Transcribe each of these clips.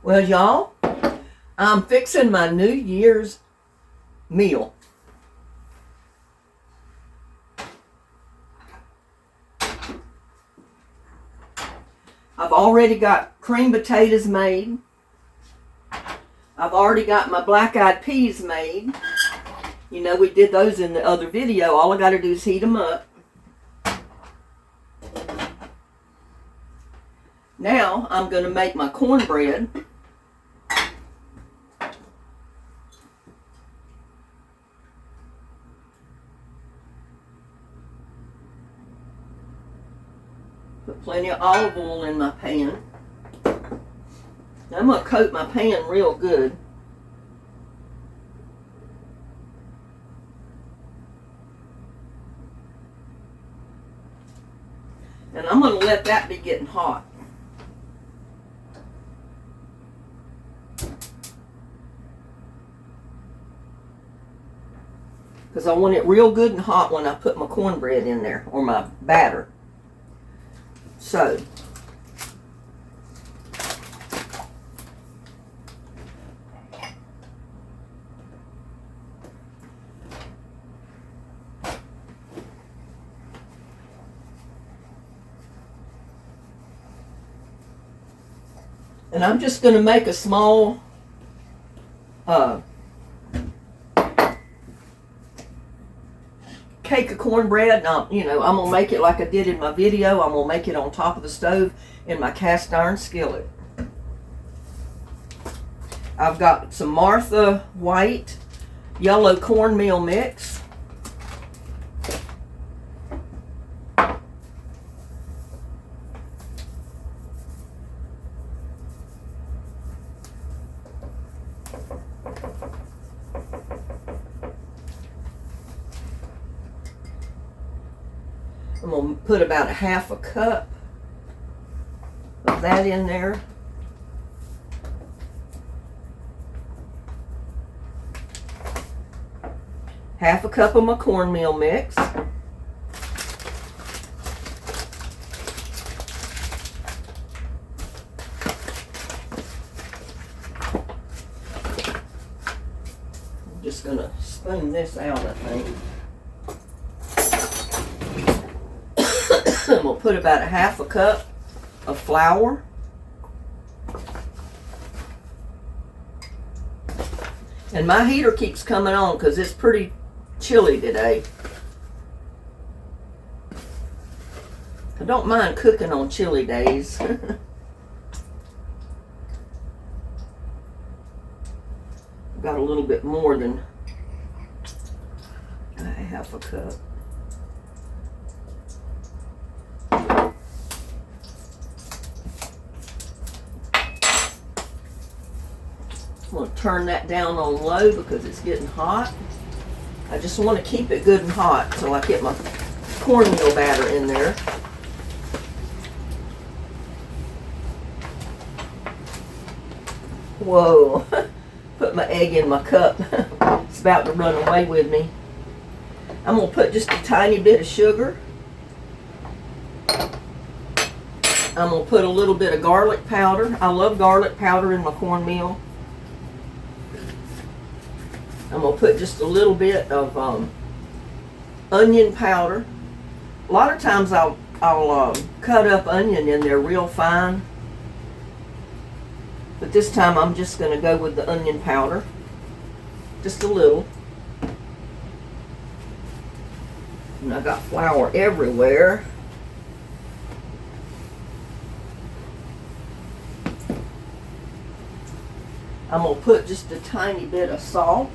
Well, y'all, I'm fixing my New Year's meal. I've already got cream potatoes made. I've already got my black-eyed peas made. You know, we did those in the other video. All I got to do is heat them up. Now, I'm going to make my cornbread. Put plenty of olive oil in my pan. Now, I'm going to coat my pan real good. And I'm going to let that be getting hot. Because I want it real good and hot when I put my cornbread in there, or my batter. So, and I'm just going to make a small cake of cornbread. Now, you know, I'm going to make it like I did in my video. I'm going to make it on top of the stove in my cast iron skillet. I've got some Martha White yellow cornmeal mix. I'm going to put about a half a cup of that in there. Half a cup of my cornmeal mix. I'm just going to spoon this out, I think. And we'll put about a half a cup of flour. And my heater keeps coming on because it's pretty chilly today. I don't mind cooking on chilly days. Got a little bit more than a half a cup. I'm going to turn that down on low because it's getting hot. I just want to keep it good and hot so I get my cornmeal batter in there. Whoa, put my egg in my cup. It's about to run away with me. I'm going to put just a tiny bit of sugar. I'm going to put a little bit of garlic powder. I love garlic powder in my cornmeal. I'm going to put just a little bit of onion powder. A lot of times I'll cut up onion in there real fine. But this time I'm just going to go with the onion powder. Just a little. And I got flour everywhere. I'm going to put just a tiny bit of salt.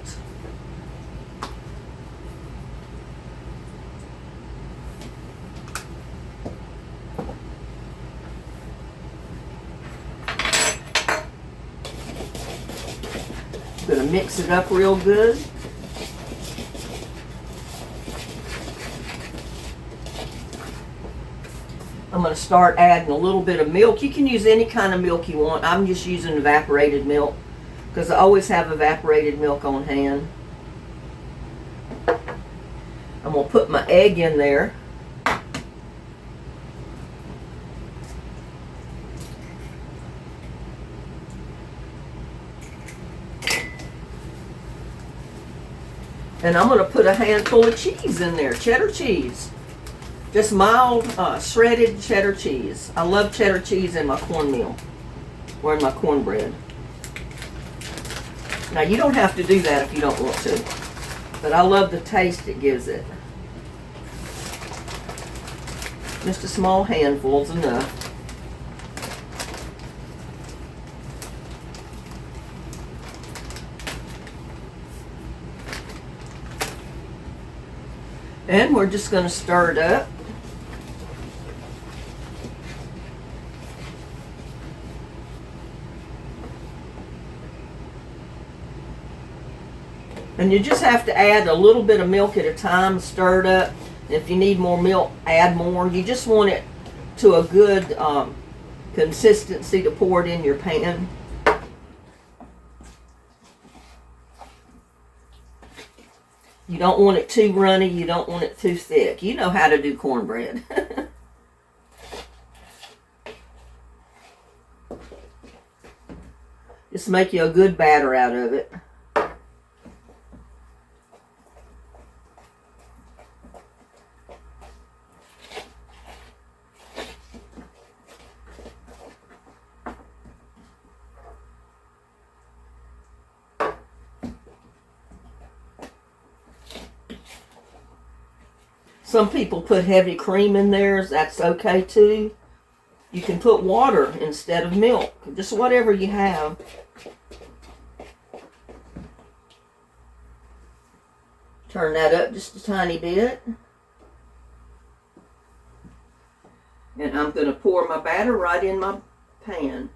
I'm going to mix it up real good. I'm going to start adding a little bit of milk. You can use any kind of milk you want. I'm just using evaporated milk because I always have evaporated milk on hand. I'm going to put my egg in there. And I'm going to put a handful of cheese in there, cheddar cheese. Just mild shredded cheddar cheese. I love cheddar cheese in my cornmeal or in my cornbread. Now you don't have to do that if you don't want to, but I love the taste it gives it. Just a small handful is enough. And we're just going to stir it up. And you just have to add a little bit of milk at a time, stir it up. If you need more milk, add more. You just want it to a good consistency to pour it in your pan. You don't want it too runny. You don't want it too thick. You know how to do cornbread. Just make you a good batter out of it. Some people put heavy cream in theirs. That's okay too. You can put water instead of milk. Just whatever you have. Turn that up just a tiny bit. And I'm going to pour my batter right in my pan.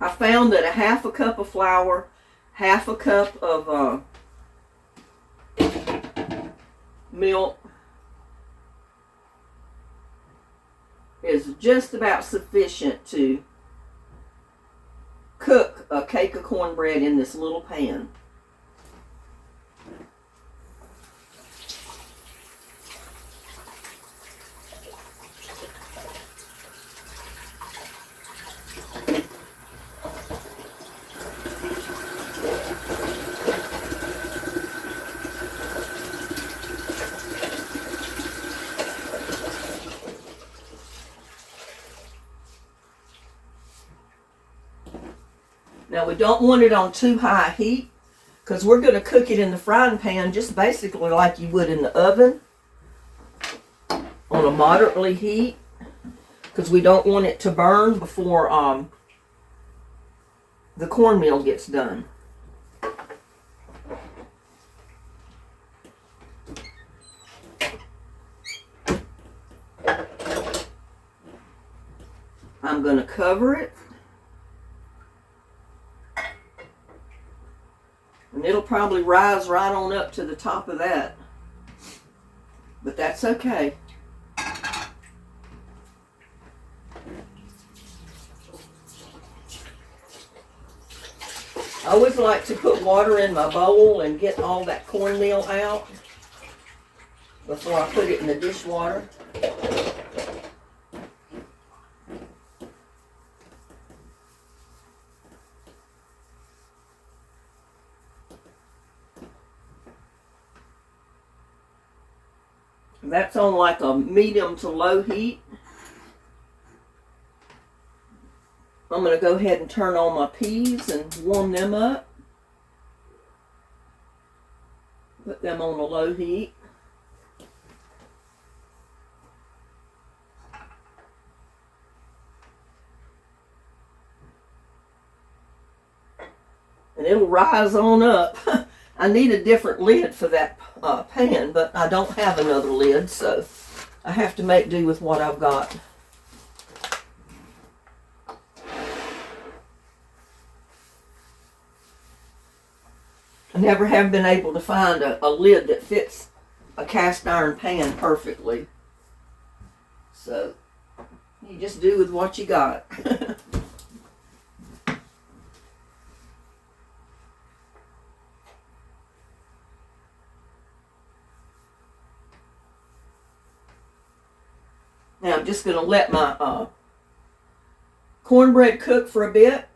I found that a half a cup of flour, half a cup of milk is just about sufficient to cook a cake of cornbread in this little pan. Now we don't want it on too high heat because we're going to cook it in the frying pan just basically like you would in the oven on a moderately heat because we don't want it to burn before the cornmeal gets done. I'm going to cover it. And it'll probably rise right on up to the top of that. But that's okay. I always like to put water in my bowl and get all that cornmeal out before I put it in the dishwater. That's on like a medium to low heat. I'm going to go ahead and turn on my peas and warm them up. Put them on a low heat. And it'll rise on up. I need a different lid for that pan, but I don't have another lid, so I have to make do with what I've got. I never have been able to find a lid that fits a cast iron pan perfectly. So you just do with what you got. Now I'm just going to let my cornbread cook for a bit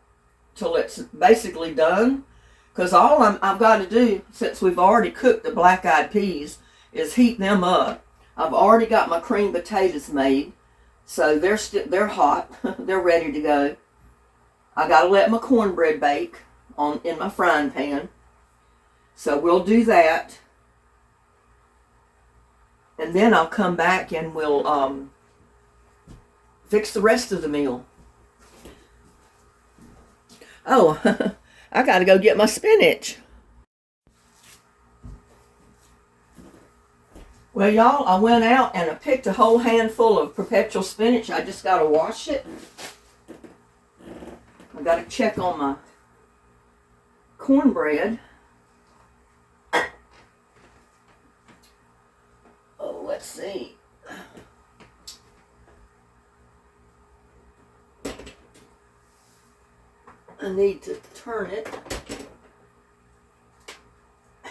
till it's basically done. Because all I've got to do, since we've already cooked the black-eyed peas, is heat them up. I've already got my cream potatoes made, so they're hot. They're ready to go. I got to let my cornbread bake in my frying pan. So we'll do that. And then I'll come back and we'll fix the rest of the meal. Oh, I got to go get my spinach. Well, y'all, I went out and I picked a whole handful of perpetual spinach. I just got to wash it. I got to check on my cornbread. Oh, let's see. I need to turn it.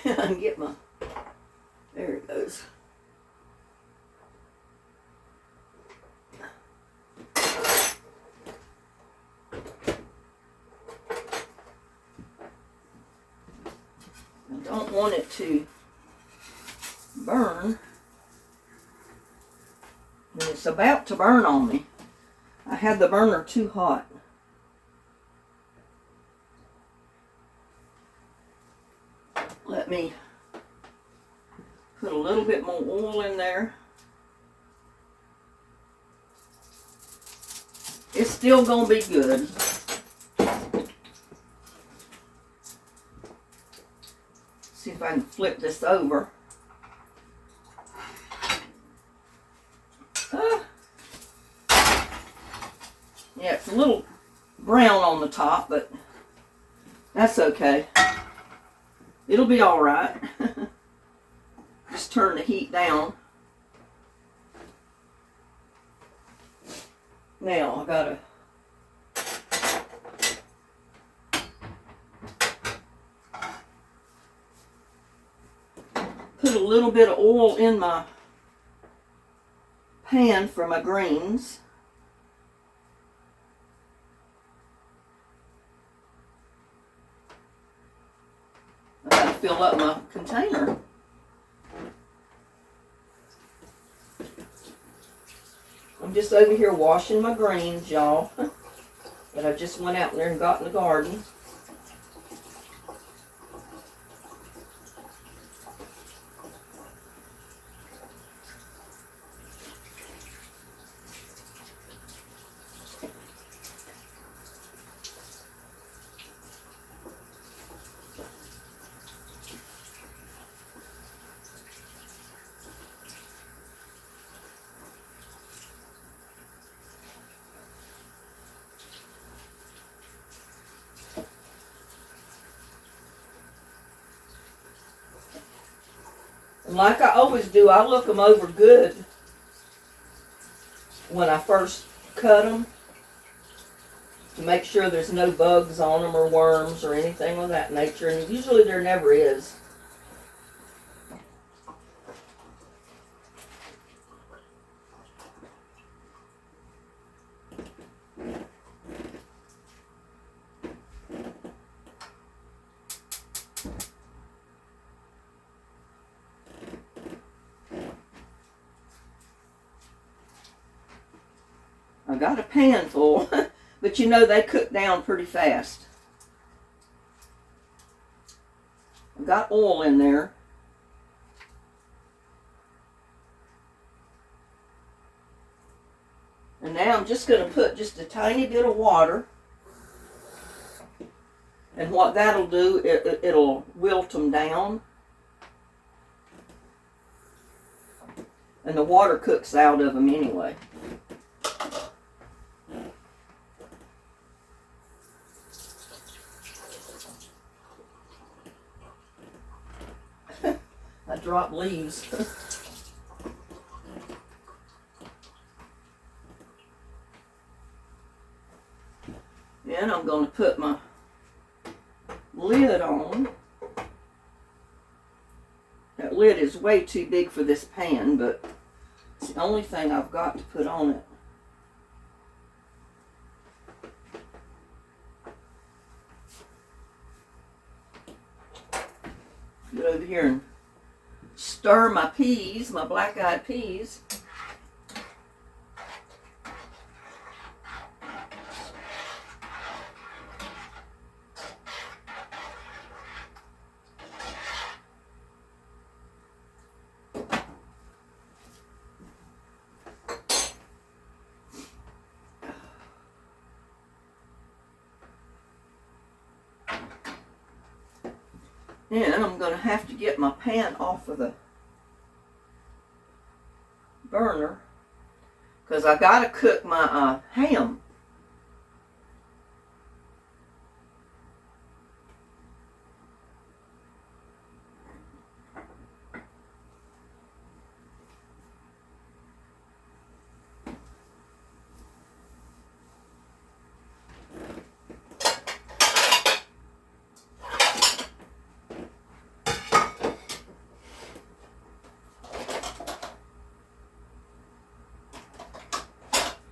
And get my, there it goes. I don't want it to burn. And it's about to burn on me. I had the burner too hot. Let me put a little bit more oil in there. It's still going to be good. See if I can flip this over. Yeah, it's a little brown on the top, but that's okay. It'll be all right. Just turn the heat down. Now I gotta put a little bit of oil in my pan for my greens. I gotta fill up my container. I'm just over here washing my greens, y'all, that I just went out there and got in the garden. And like I always do, I look them over good when I first cut them to make sure there's no bugs on them or worms or anything of that nature. And usually there never is. I got a pan full, but you know they cook down pretty fast. I got oil in there. And now I'm just going to put just a tiny bit of water. And what that'll do, it'll wilt them down. And the water cooks out of them anyway. I dropped leaves. And I'm going to put my lid on. That lid is way too big for this pan, but It's the only thing I've got to put on it. Get over here and stir my peas, my black-eyed peas. And I'm going to have to get my pan off of the burner because I got to cook my ham.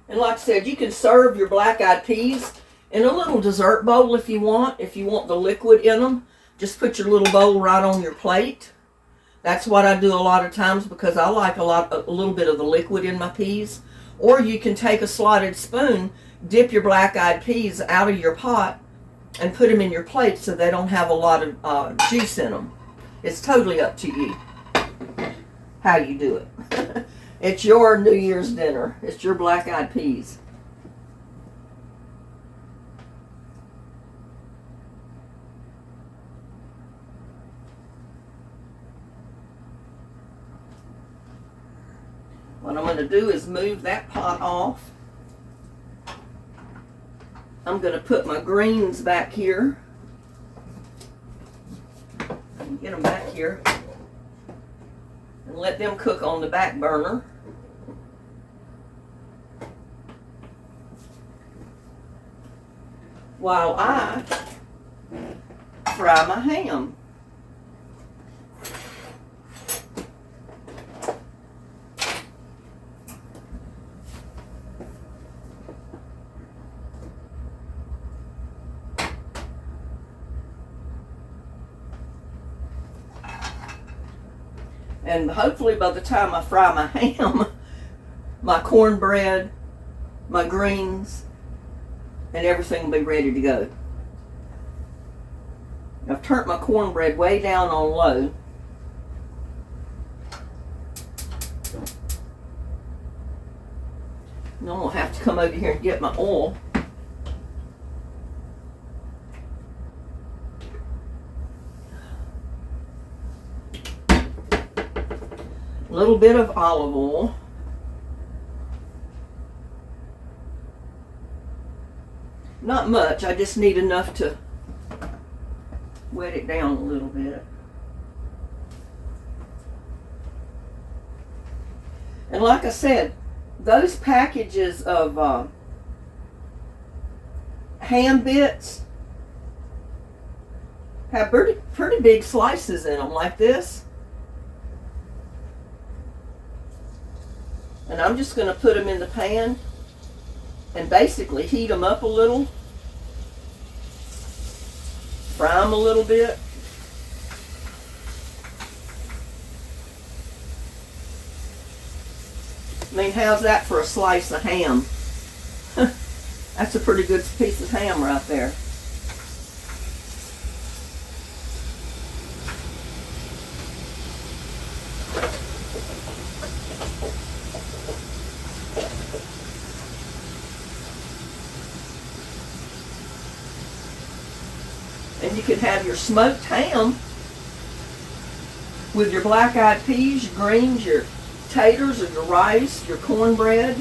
And like I said, you can serve your black-eyed peas in a little dessert bowl if you want. If you want the liquid in them, just put your little bowl right on your plate. That's what I do a lot of times because I like a little bit of the liquid in my peas. Or you can take a slotted spoon, dip your black-eyed peas out of your pot, and put them in your plate so they don't have a lot of juice in them. It's totally up to you how you do it. It's your New Year's dinner. It's your black-eyed peas. What I'm going to do is move that pot off. I'm going to put my greens back here. Get them back here. And let them cook on the back burner. While I fry my ham. And hopefully by the time I fry my ham, my cornbread, my greens, and everything will be ready to go. I've turned my cornbread way down on low. And I'm going to have to come over here and get my oil. A little bit of olive oil. Not much, I just need enough to wet it down a little bit. And like I said, those packages of ham bits have pretty big slices in them like this. And I'm just going to put them in the pan and basically heat them up a little. Fry them a little bit. I mean, how's that for a slice of ham? That's a pretty good piece of ham right there. And you can have your smoked ham with your black-eyed peas, your greens, your taters, or your rice, your cornbread,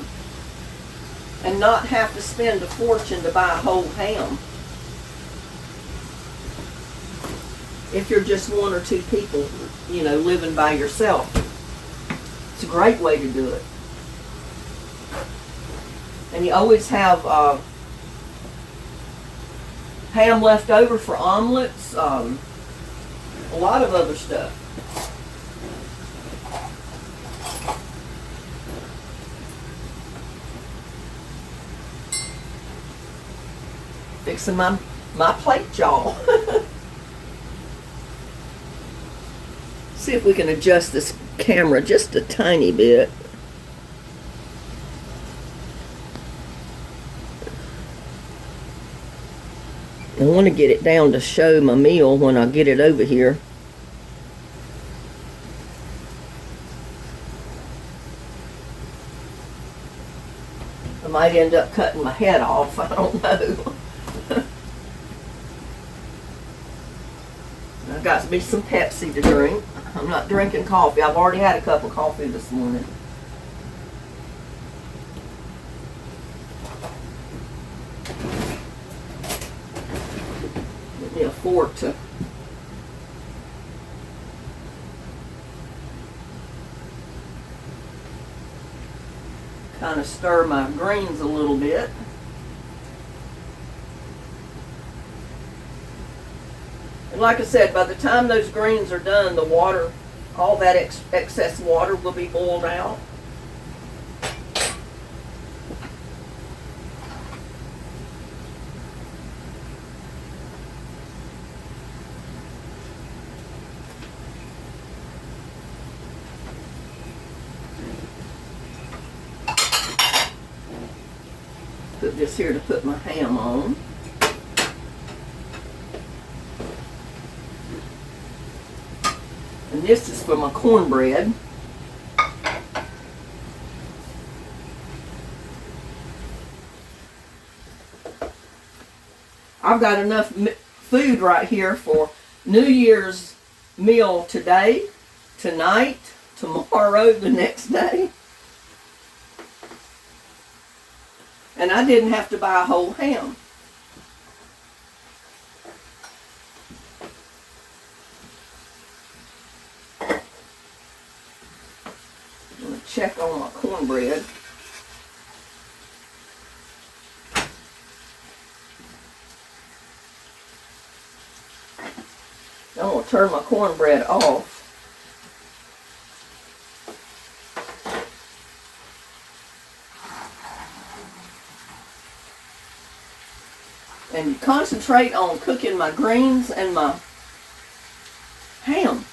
and not have to spend a fortune to buy a whole ham. If you're just one or two people, you know, living by yourself. It's a great way to do it. And you always have ham left over for omelets, a lot of other stuff. fixing my plate, y'all. See if we can adjust this camera just a tiny bit. I want to get it down to show my meal when I get it over here. I might end up cutting my head off, I don't know. I've got me some Pepsi to drink. I'm not drinking coffee. I've already had a cup of coffee this morning. Get me a fork to kind of stir my greens a little bit. And like I said, by the time those greens are done, the water, all that excess water will be boiled out. Put this here to put my ham on. And this is for my cornbread. I've got enough food right here for New Year's meal today, tonight, tomorrow, the next day. And I didn't have to buy a whole ham. I'm going to check on my cornbread. I'm going to turn my cornbread off. And concentrate on cooking my greens and my ham.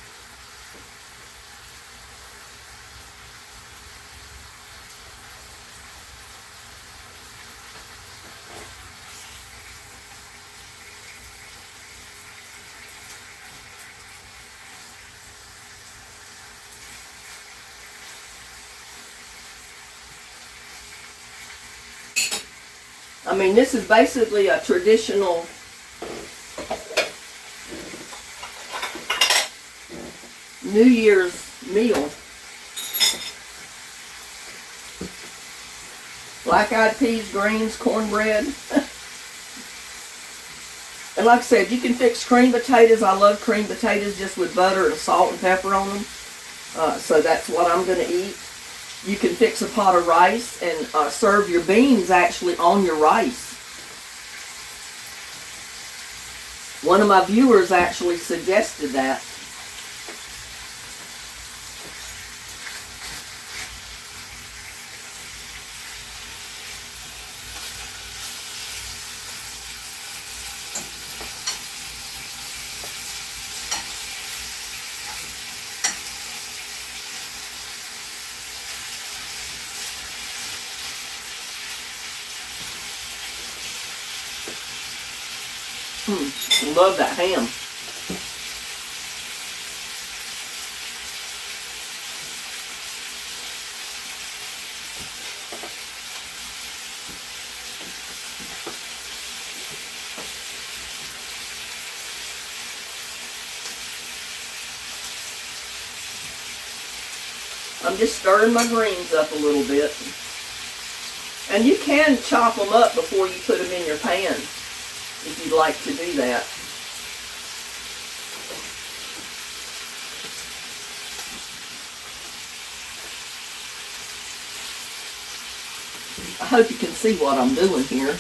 I mean, this is basically a traditional New Year's meal. Black-eyed peas, greens, cornbread. And like I said, you can fix cream potatoes. I love cream potatoes just with butter and salt and pepper on them. So that's what I'm going to eat. You can fix a pot of rice and serve your beans actually on your rice. One of my viewers actually suggested that. Love that ham. I'm just stirring my greens up a little bit. And you can chop them up before you put them in your pan, if you'd like to do that. I hope you can see what I'm doing here.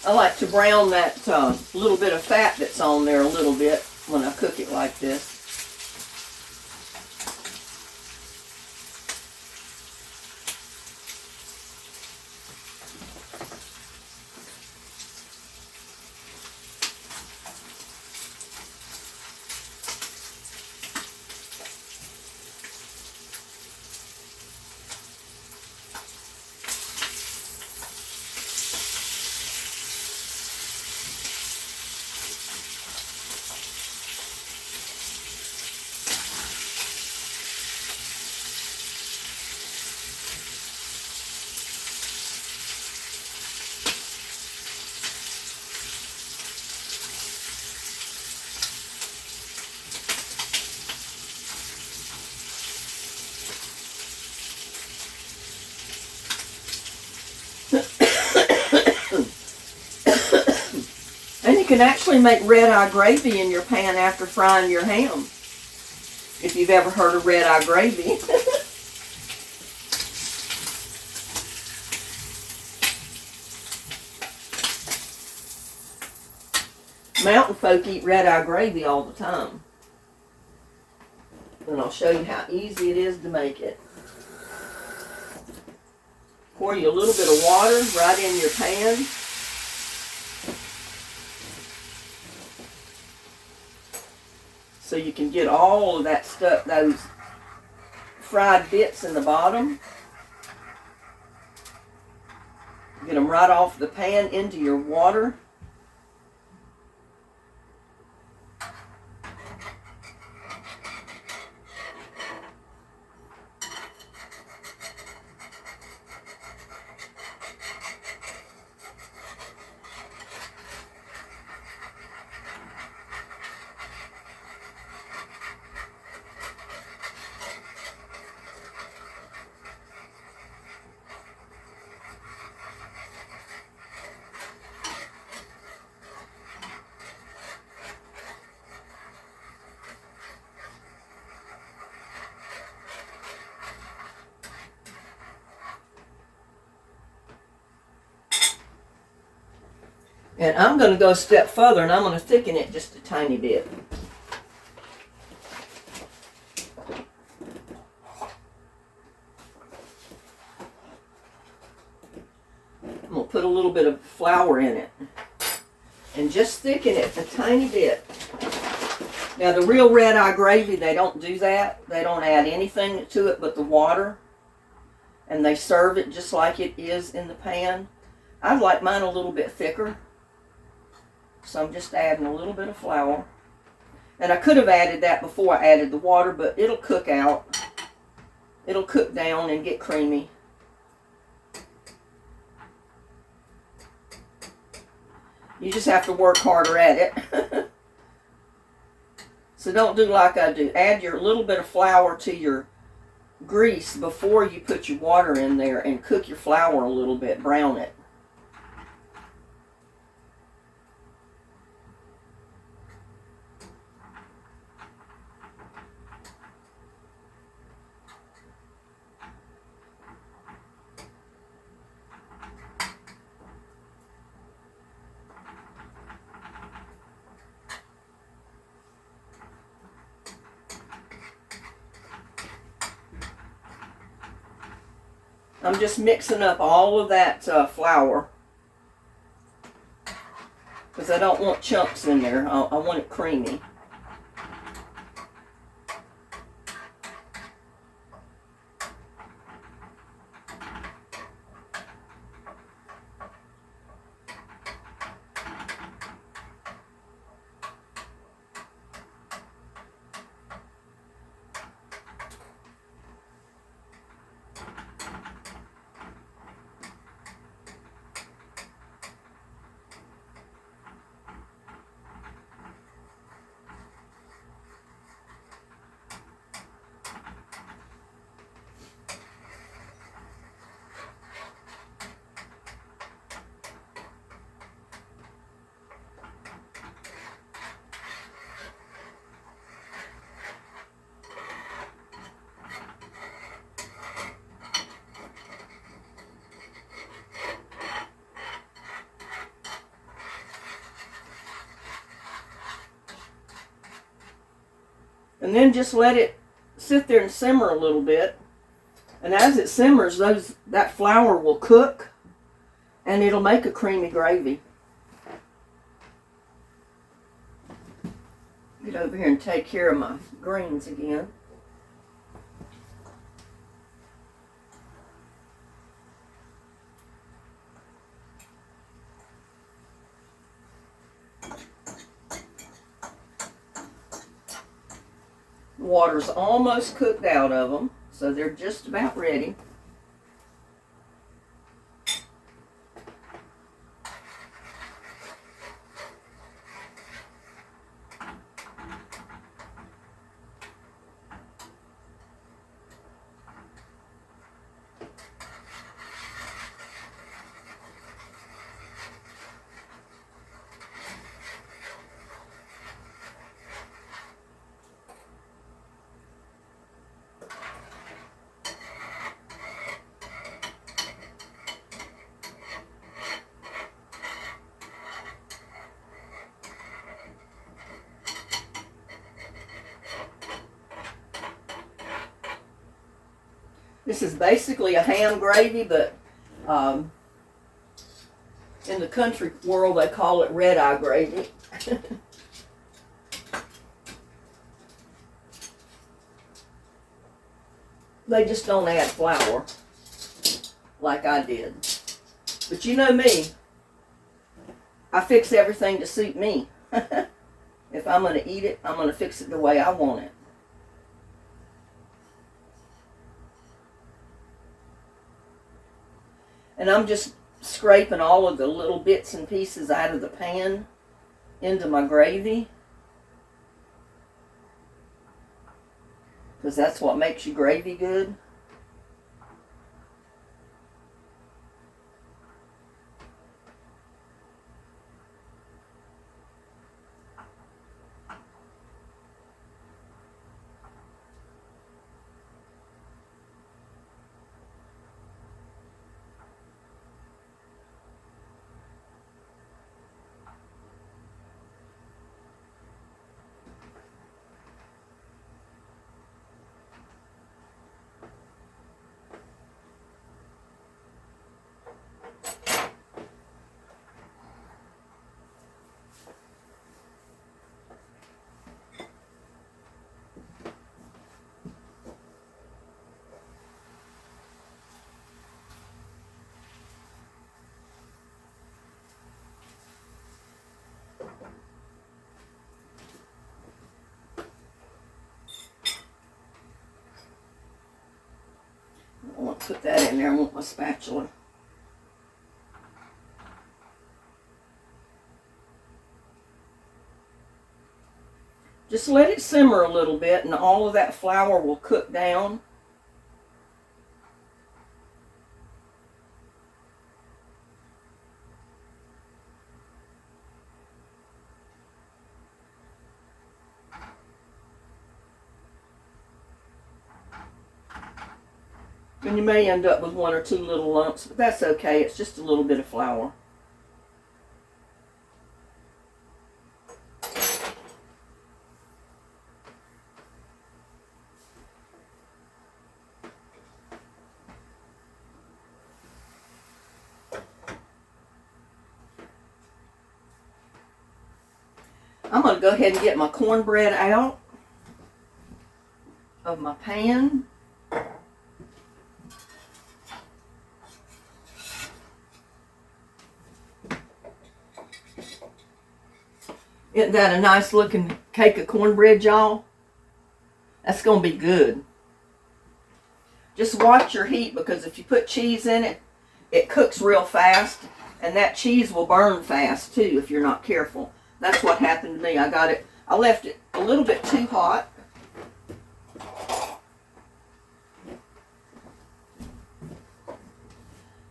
I like to brown that little bit of fat that's on there a little bit when I cook it like this. And you can actually make red-eye gravy in your pan after frying your ham, if you've ever heard of red-eye gravy. Mountain folk eat red-eye gravy all the time. And I'll show you how easy it is to make it. Pour you a little bit of water right in your pan. So you can get all of that stuff, those fried bits in the bottom. Get them right off the pan into your water. And I'm going to go a step further, and I'm going to thicken it just a tiny bit. I'm going to put a little bit of flour in it. And just thicken it a tiny bit. Now the real red-eye gravy, they don't do that. They don't add anything to it but the water. And they serve it just like it is in the pan. I like mine a little bit thicker. So I'm just adding a little bit of flour. And I could have added that before I added the water, but it'll cook out. It'll cook down and get creamy. You just have to work harder at it. So don't do like I do. Add your little bit of flour to your grease before you put your water in there, and cook your flour a little bit. Brown it. I'm just mixing up all of that flour because I don't want chunks in there. I want it creamy. And then just let it sit there and simmer a little bit. And as it simmers, that flour will cook and it'll make a creamy gravy. Get over here and take care of my greens again. Water's almost cooked out of them, so they're just about ready. This is basically a ham gravy, but in the country world they call it red-eye gravy. They just don't add flour like I did. But you know me, I fix everything to suit me. If I'm going to eat it, I'm going to fix it the way I want it. And I'm just scraping all of the little bits and pieces out of the pan into my gravy, because that's what makes your gravy good. I want to put that in there. I want my spatula. Just let it simmer a little bit and all of that flour will cook down. And you may end up with one or two little lumps, but that's okay. It's just a little bit of flour. I'm going to go ahead and get my cornbread out of my pan. Isn't that a nice looking cake of cornbread, y'all? That's going to be good. Just watch your heat, because if you put cheese in it, it cooks real fast. And that cheese will burn fast too if you're not careful. That's what happened to me. I left it a little bit too hot.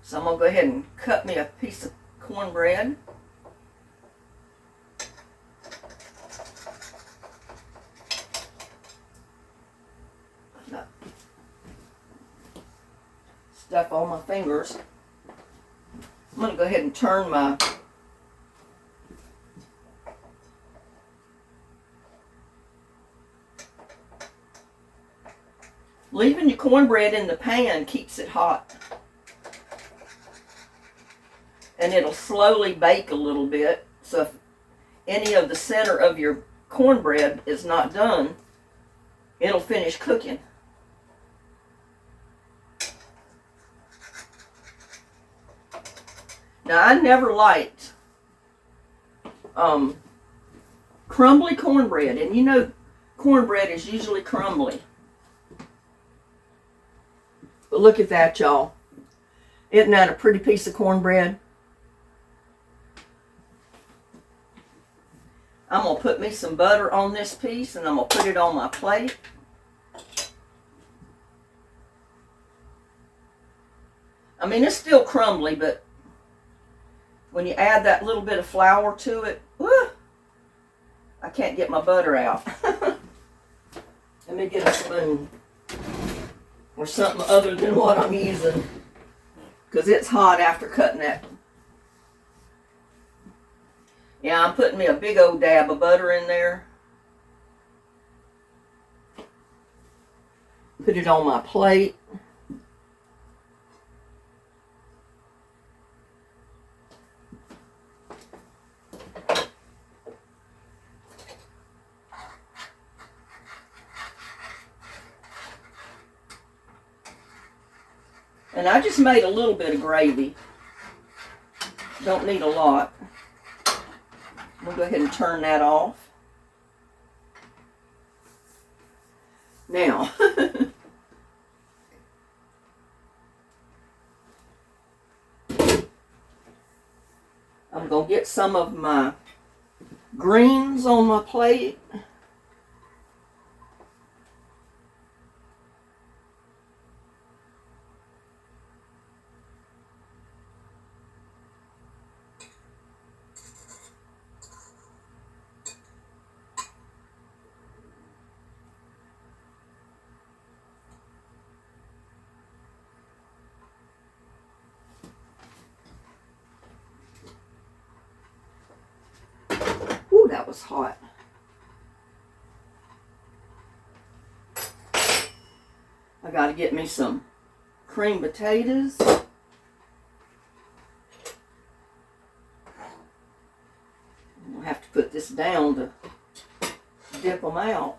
So I'm going to go ahead and cut me a piece of cornbread. Stuff on my fingers. I'm going to go ahead and turn my Leaving your cornbread in the pan keeps it hot. And it'll slowly bake a little bit. So if any of the center of your cornbread is not done, it'll finish cooking. Now, I never liked crumbly cornbread. And you know, cornbread is usually crumbly. But look at that, y'all. Isn't that a pretty piece of cornbread? I'm going to put me some butter on this piece, and I'm going to put it on my plate. I mean, it's still crumbly, but when you add that little bit of flour to it, whew, I can't get my butter out. Let me get a spoon or something other than what I'm using, because it's hot after cutting that. Yeah, I'm putting me a big old dab of butter in there. Put it on my plate. And I just made a little bit of gravy. Don't need a lot. We'll go ahead and turn that off. Now, I'm going to get some of my greens on my plate. Ooh, that was hot. I got to get me some creamed potatoes. I'll have to put this down to dip them out.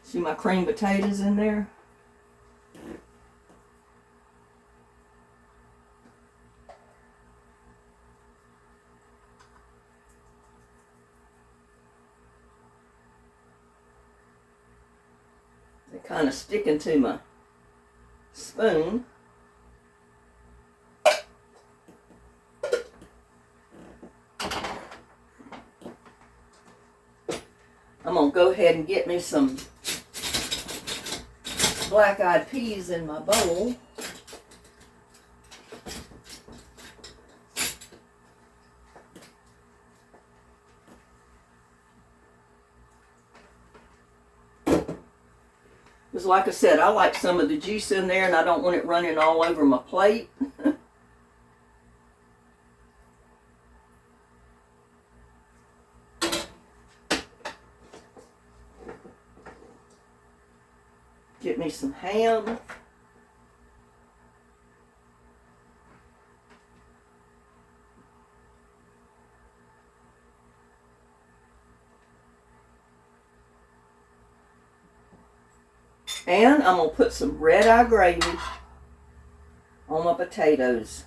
See my creamed potatoes in there? They're kind of sticking to my spoon. I'm going to go ahead and get me some black-eyed peas in my bowl. Because like I said, I like some of the juice in there and I don't want it running all over my plate. Get me some ham. And I'm going to put some red-eye gravy on my potatoes.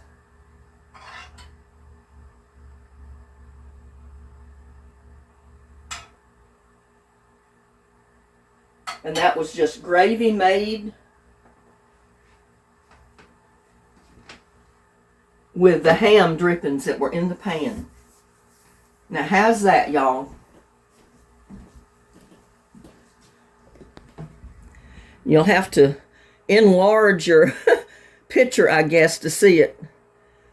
And that was just gravy made with the ham drippings that were in the pan. Now, how's that, y'all? You'll have to enlarge your picture, I guess, to see it.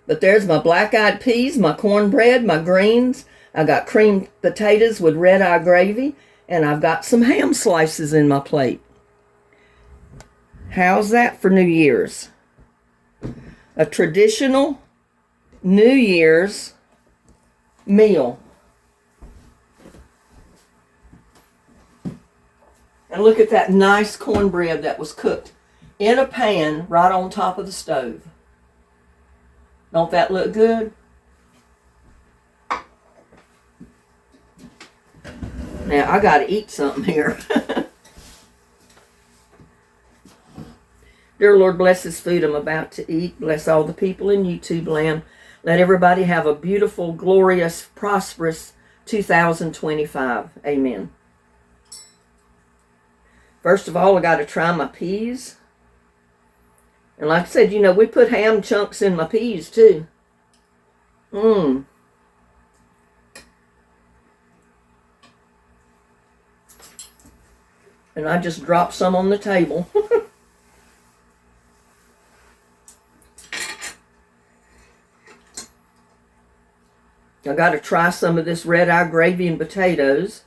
But there's my black-eyed peas, my cornbread, my greens. I got creamed potatoes with red-eye gravy. And I've got some ham slices in my plate. How's that for New Year's? A traditional New Year's meal. And look at that nice cornbread that was cooked in a pan right on top of the stove. Don't that look good? Now, I got to eat something here. Dear Lord, bless this food I'm about to eat. Bless all the people in YouTube land. Let everybody have a beautiful, glorious, prosperous 2025. Amen. First of all, I got to try my peas. And like I said, you know, we put ham chunks in my peas too. And I just dropped some on the table. I got to try some of this red eye gravy and potatoes.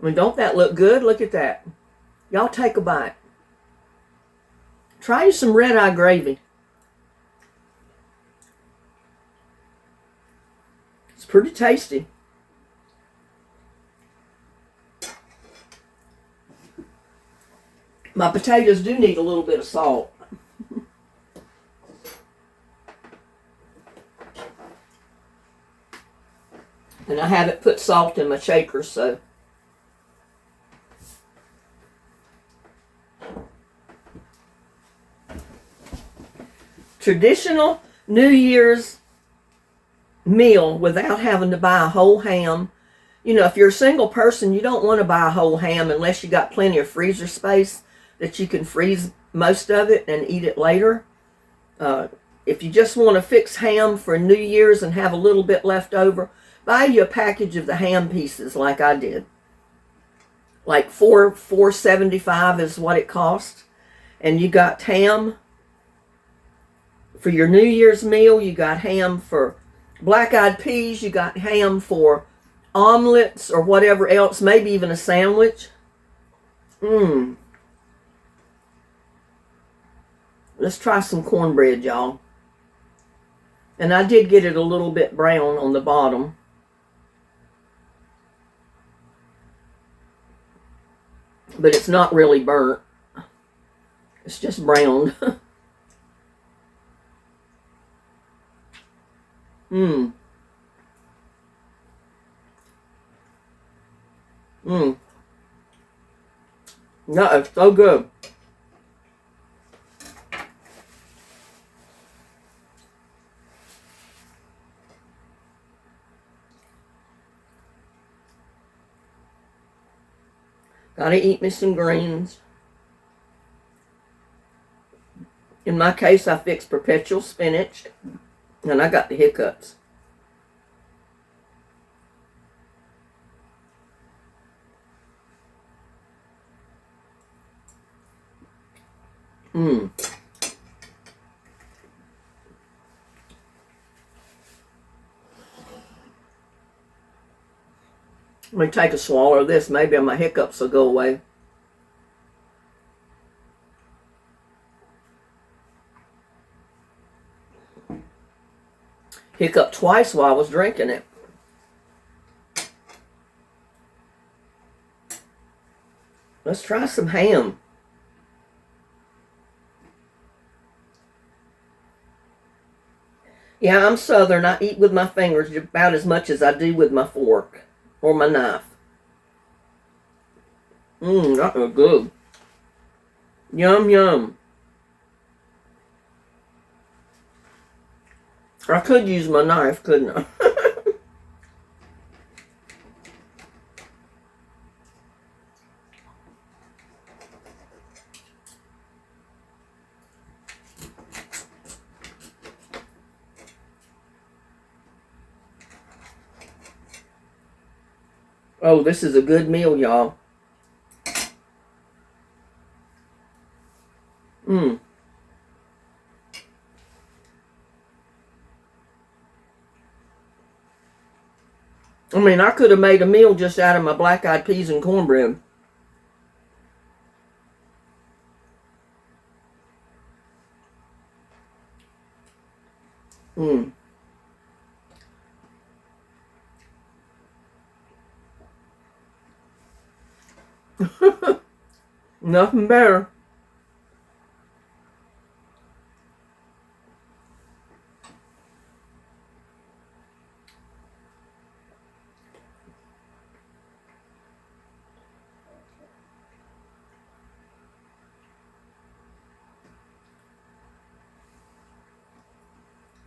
I mean, don't that look good? Look at that. Y'all take a bite. Try some red eye gravy. It's pretty tasty. My potatoes do need a little bit of salt. And I haven't put salt in my shaker, so. Traditional New Year's meal without having to buy a whole ham. You know, if you're a single person, you don't want to buy a whole ham unless you got plenty of freezer space that you can freeze most of it and eat it later. If you just want to fix ham for New Year's and have a little bit left over, buy you a package of the ham pieces like I did. Like $4.75 is what it cost. And you got ham for your New Year's meal. You got ham for black-eyed peas. You got ham for omelets or whatever else. Maybe even a sandwich. Let's try some cornbread, y'all. And I did get it a little bit brown on the bottom. But it's not really burnt. It's just browned. No, it's so good. Gotta eat me some greens. In my case, I fixed perpetual spinach, and I got the hiccups. Let me take a swallow of this. Maybe my hiccups will go away. Hiccuped twice while I was drinking it. Let's try some ham. Yeah, I'm Southern. I eat with my fingers about as much as I do with my fork or my knife. That was good. Yum, yum. I could use my knife, couldn't I? Oh, this is a good meal, y'all. I mean, I could have made a meal just out of my black-eyed peas and cornbread. Nothing better.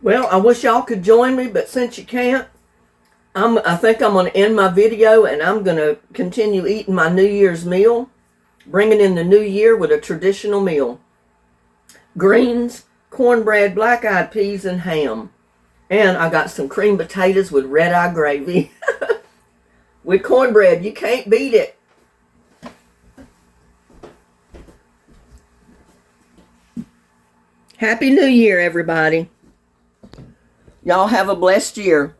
Well, I wish y'all could join me, but since you can't, I think I'm going to end my video, and I'm going to continue eating my New Year's meal, bringing in the new year with a traditional meal. Greens, cornbread, black-eyed peas, and ham. And I got some creamed potatoes with red-eye gravy. With cornbread, you can't beat it. Happy New Year, everybody. Y'all have a blessed year.